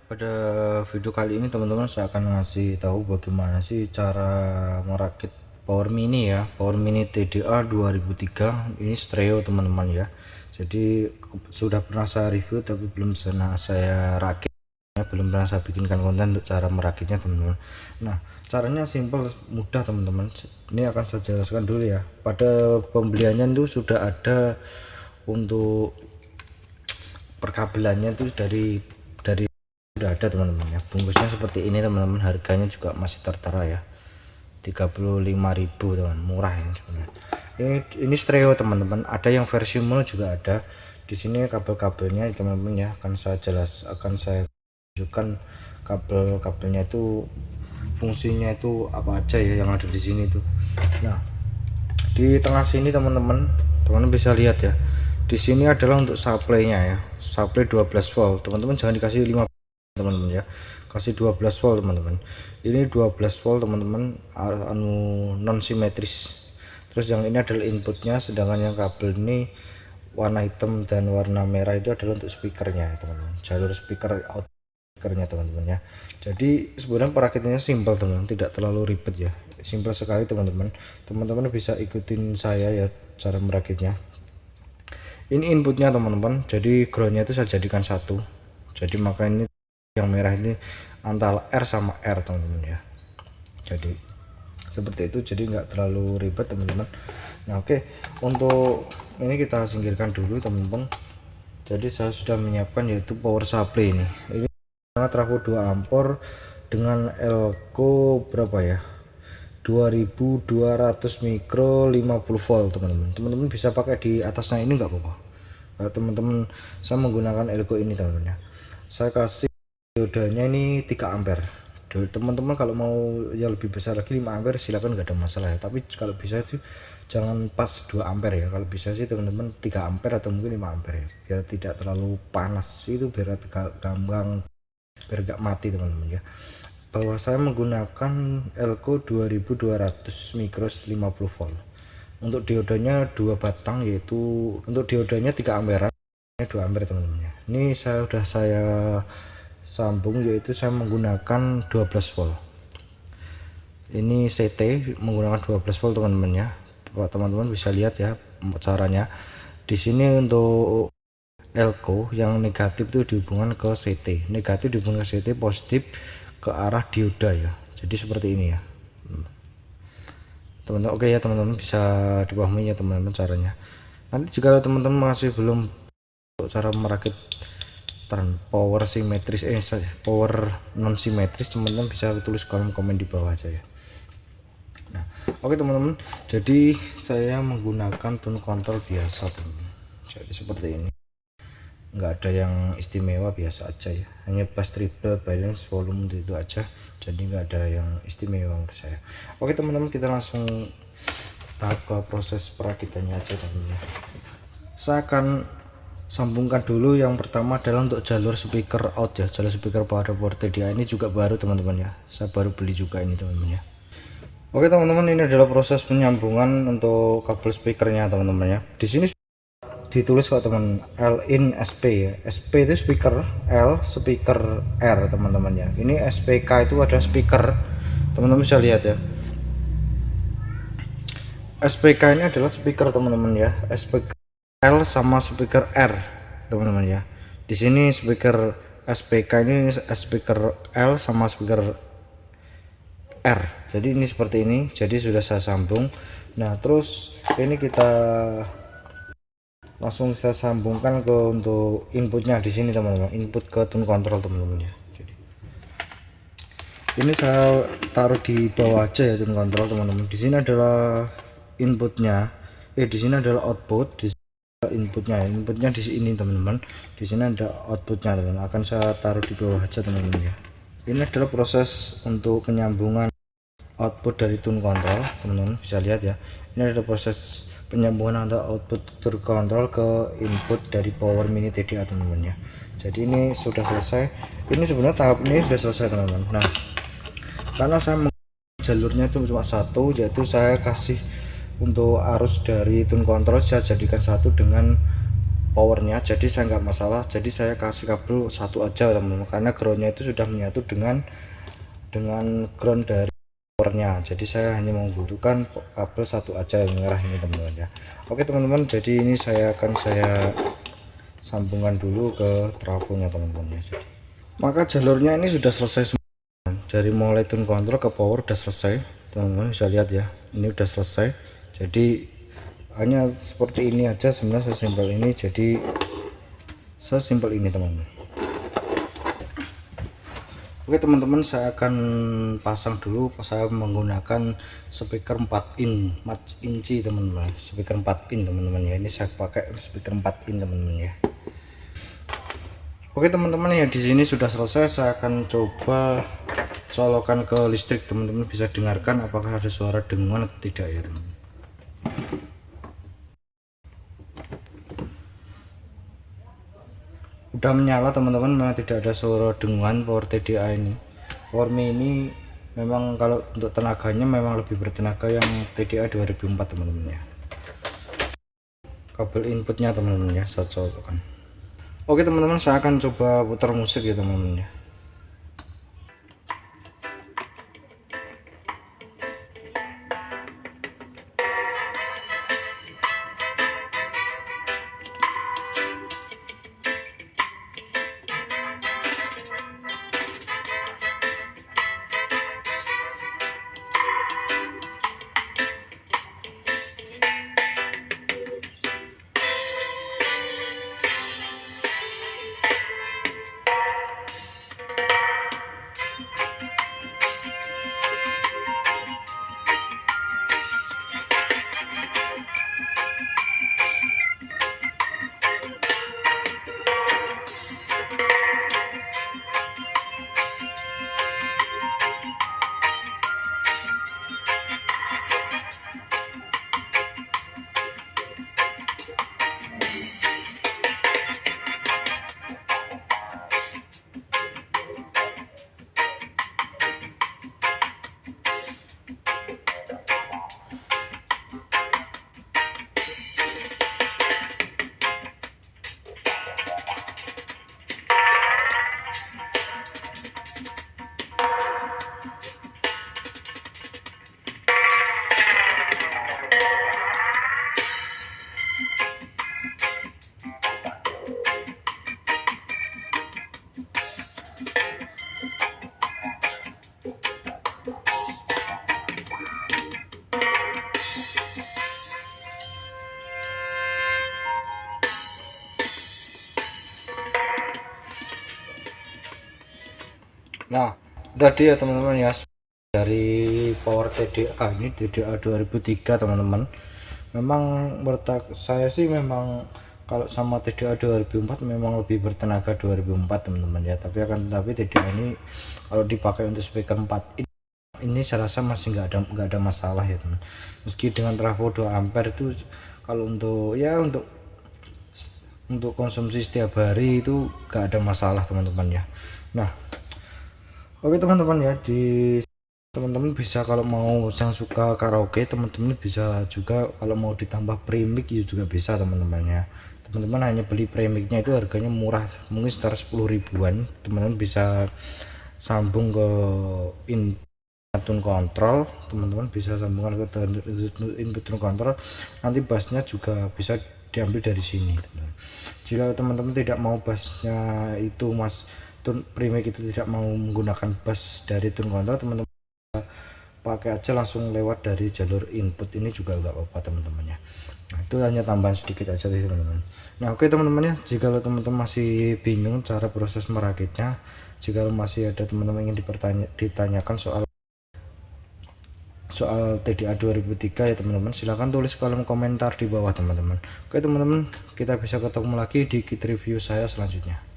Pada video kali ini teman-teman saya akan ngasih tahu bagaimana sih cara merakit Power Mini ya, Power Mini TDA 2003 ini stereo teman-teman ya. Jadi sudah pernah saya review tapi belum pernah saya rakit ya, belum pernah saya bikinkan konten untuk cara merakitnya teman-teman. Nah, caranya simple mudah teman-teman. Ini akan saya jelaskan dulu ya. Pada pembeliannya itu sudah ada untuk perkabelannya itu dari udah ada teman-teman ya, bungkusnya seperti ini teman-teman, harganya juga masih tertera ya, 35.000 teman, murah ya sebenarnya. Ini stereo teman-teman, ada yang versi mono juga ada. Di sini kabel-kabelnya teman-teman ya, akan saya tunjukkan kabel-kabelnya itu fungsinya itu apa aja ya yang ada di sini tuh. Nah, di tengah sini teman-teman bisa lihat ya, di sini adalah untuk supply-nya ya, supply 12 volt teman-teman, jangan dikasih 5 teman-teman ya, kasih 12 volt teman-teman. Ini 12 volt teman-teman, non simetris. Terus yang ini adalah inputnya, sedangkan yang kabel ini warna hitam dan warna merah itu adalah untuk speakernya teman-teman, jalur speaker out speakernya teman-teman ya. Jadi sebenarnya perakitannya simpel teman-teman, tidak terlalu ribet ya, simpel sekali teman-teman. Teman-teman bisa ikutin saya ya cara merakitnya. Ini inputnya teman-teman, jadi groundnya itu saya jadikan satu, jadi maka ini yang merah ini antara R sama R teman-teman ya. Jadi seperti itu, jadi nggak terlalu ribet teman-teman. Nah oke, untuk ini kita singkirkan dulu teman-teman. Jadi saya sudah menyiapkan yaitu power supply ini trafo 2 ampere dengan elko berapa ya, 2200 mikro 50 volt teman-teman. Teman-teman bisa pakai di atasnya ini nggak apa-apa. Kalau teman-teman, saya menggunakan elko ini teman-teman ya. Saya kasih diodanya ini 3 ampere. Teman-teman kalau mau yang lebih besar lagi 5 ampere silakan, nggak ada masalah ya, tapi kalau bisa itu jangan pas 2 ampere ya. Kalau bisa sih teman-teman 3 ampere atau mungkin 5 ampere ya, biar tidak terlalu panas, itu biar gampang, biar gak mati teman-teman ya. Bahwa saya menggunakan elko 2200 mikro 50 volt. Untuk diodanya 2 batang, yaitu untuk diodanya 3 ampere, 2 ampere teman-teman ya. Ini sudah saya sambung, yaitu saya menggunakan 12 volt. Ini CT menggunakan 12 volt teman-teman ya. Teman-teman bisa lihat ya caranya. Di sini untuk elko yang negatif itu dihubungkan ke CT, negatif dihubungkan ke CT, positif ke arah dioda ya. Jadi seperti ini ya teman-teman. Oke ya teman-teman, bisa dipahami ya teman-teman caranya. Nanti jika teman-teman masih belum cara merakit power simetris power non simetris, teman-teman bisa tulis kolom komen di bawah aja ya. Nah oke teman-teman, jadi saya menggunakan tune control biasa teman-teman. Jadi seperti ini, nggak ada yang istimewa, biasa aja ya, hanya bass, treble, balance, volume itu aja, jadi nggak ada yang istimewa menurut saya. Oke teman-teman, kita langsung tahap ke proses perakitannya aja teman-teman. Saya akan sambungkan dulu. Yang pertama adalah untuk jalur speaker out ya, jalur speaker pada port TDA ini juga baru teman-teman ya, saya baru beli juga ini teman-teman ya. Oke teman-teman, ini adalah proses penyambungan untuk kabel speakernya teman-teman ya. Di sini ditulis kok teman, L in SP ya, SP itu speaker, L speaker, R teman-teman ya. Ini SPK itu ada speaker, teman-teman bisa lihat ya. SPK ini adalah speaker teman-teman ya, SPK L sama speaker R teman-teman ya. Di sini speaker SPK ini speaker L sama speaker R. Jadi ini seperti ini. Jadi sudah saya sambung. Nah terus ini kita langsung saya sambungkan ke untuk inputnya di sini teman-teman, input ke tune control teman-teman ya. Jadi ini saya taruh di bawah aja ya tune control teman-teman. Di sini adalah inputnya, di sini adalah output, di inputnya di sini teman-teman. Di sini ada outputnya teman-teman, akan saya taruh di bawah aja teman-teman ya. Ini adalah proses untuk penyambungan output dari tune control teman-teman, bisa lihat ya. Ini adalah proses penyambungan antara output tune control ke input dari Power Mini TDA teman-teman ya. Jadi ini sudah selesai. Ini sebenarnya tahap ini sudah selesai teman-teman. Nah karena saya jalurnya itu cuma satu, yaitu saya kasih untuk arus dari tune control saya jadikan satu dengan powernya, jadi saya nggak masalah. Jadi saya kasih kabel satu aja teman-teman, karena groundnya itu sudah menyatu dengan ground dari powernya. Jadi saya hanya membutuhkan kabel satu aja yang merah ini teman-teman ya. Oke teman-teman, jadi ini saya sambungkan dulu ke trafonya teman-teman ya. Jadi maka jalurnya ini sudah selesai semua, dari mulai tune control ke power udah selesai teman-teman, bisa lihat ya, ini udah selesai. Jadi hanya seperti ini aja sebenarnya, sesimpel ini. Jadi sesimpel ini teman-teman. Oke teman-teman, saya akan pasang dulu. Saya menggunakan speaker 4 inci teman-teman, speaker 4 in teman-teman ya. Ini saya pakai speaker 4 in teman-teman ya. Oke teman-teman ya, di sini sudah selesai. Saya akan coba colokan ke listrik, teman-teman bisa dengarkan apakah ada suara dengungan atau tidak ya teman-teman. Udah menyala teman-teman, memang tidak ada suara dengungan. Power TDA ini, power ini memang kalau untuk tenaganya memang lebih bertenaga yang TDA 2004 teman-teman ya. Kabel inputnya teman-teman ya, saya colokkan. Oke teman-teman, saya akan coba putar musik ya teman-teman ya. Nah tadi ya teman-teman ya, dari power TDA ini, TDA 2003 teman-teman. Memang menurut saya sih memang kalau sama TDA 2004 memang lebih bertenaga 2004 teman-teman ya. Tapi TDA ini kalau dipakai untuk speaker 4 ini saya rasa masih nggak ada masalah ya teman. Meski dengan trafo 2 ampere itu kalau untuk ya untuk konsumsi setiap hari itu nggak ada masalah teman-teman ya. Nah oke teman-teman ya, teman-teman bisa kalau mau yang suka karaoke, teman-teman bisa juga kalau mau ditambah premix juga bisa teman-teman ya. Teman-teman hanya beli premixnya itu harganya murah, mungkin sekitar 10 ribuan. Teman-teman bisa sambung ke input kontrol, teman-teman bisa sambungkan ke input kontrol, nanti bassnya juga bisa diambil dari sini. Jika teman-teman tidak mau bassnya itu premix itu tidak mau menggunakan bass dari tune control, teman-teman pakai aja langsung lewat dari jalur input ini juga nggak apa-apa teman-teman ya. Nah, itu hanya tambahan sedikit aja sih teman-teman. Nah oke teman-teman ya, jika teman-teman masih bingung cara proses merakitnya, jika masih ada teman-teman ingin ditanyakan soal TDA 2003 ya teman-teman, silahkan tulis kolom komentar di bawah teman-teman. Oke teman-teman, kita bisa ketemu lagi di kit review saya selanjutnya.